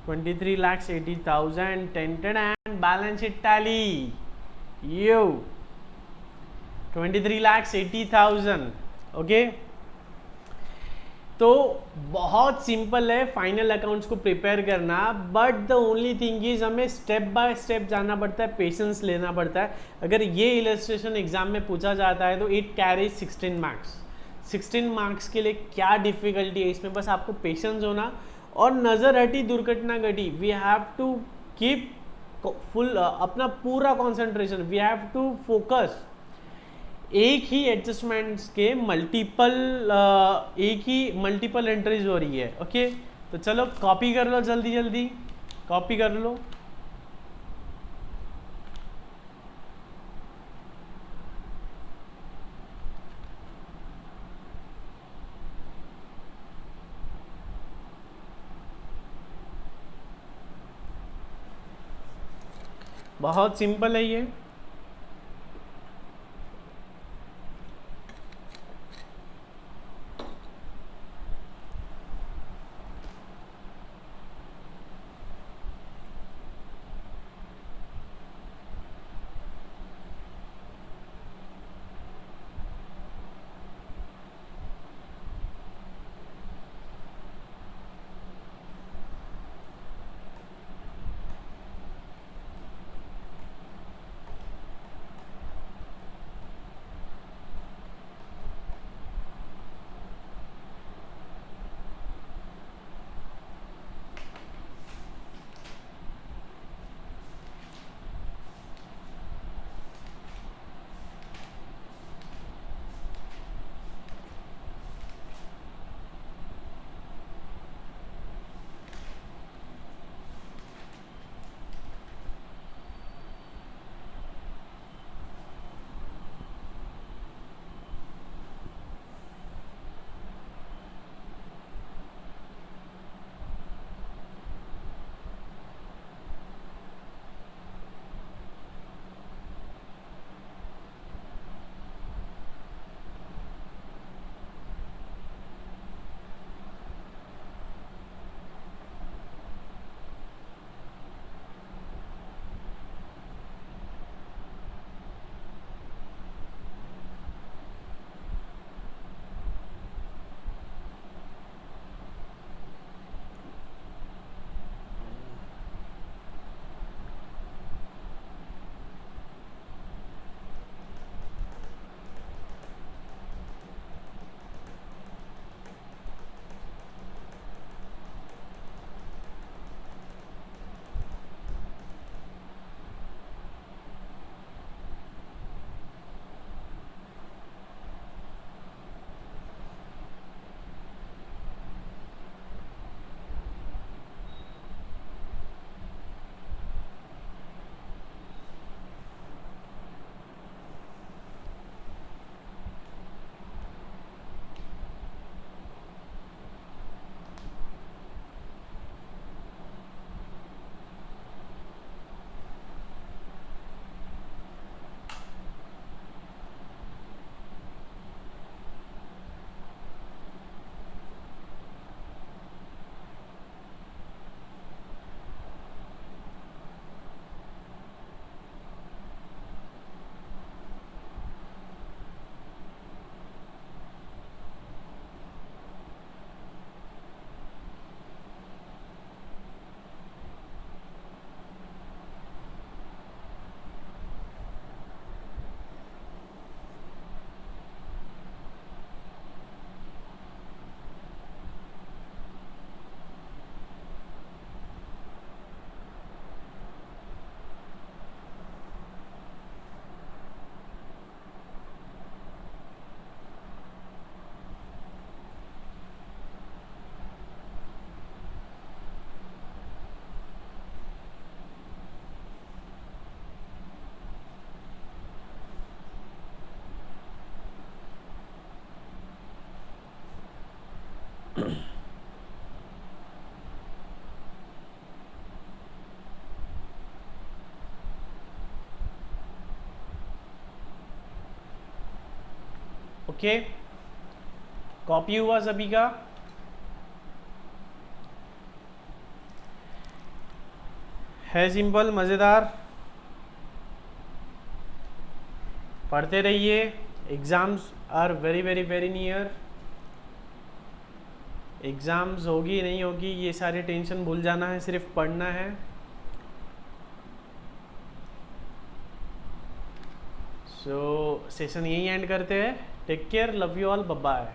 23,80,000. Tented and balance sheet tally. यो 23,80,000. ओके, तो बहुत सिंपल है फाइनल अकाउंट्स को प्रिपेयर करना, but the only thing is हमें स्टेप बाय स्टेप जाना पड़ता है, पेशेंस लेना पड़ता है. अगर ये इलस्ट्रेशन एग्जाम में पूछा जाता है तो इट कैरीज 16 मार्क्स. 16 मार्क्स के लिए क्या डिफिकल्टी है इसमें, बस आपको पेशेंस होना और नज़र हटी दुर्घटना घटी. We have to keep full अपना पूरा concentration, we have to focus. एक ही एडजस्टमेंट्स के मल्टीपल एक ही मल्टीपल एंट्रीज हो रही है. ओके, तो चलो कॉपी कर लो, जल्दी जल्दी कॉपी कर लो. बहुत सिंपल है ये. ओके, कॉपी हुआ सभी का? है सिंपल, मज़ेदार, पढ़ते रहिए। Exams are very very very near. Exams होगी नहीं होगी ये सारी टेंशन भूल जाना है, सिर्फ पढ़ना है। सो सेशन यहीं एंड करते हैं। Take care, love you all, bye bye.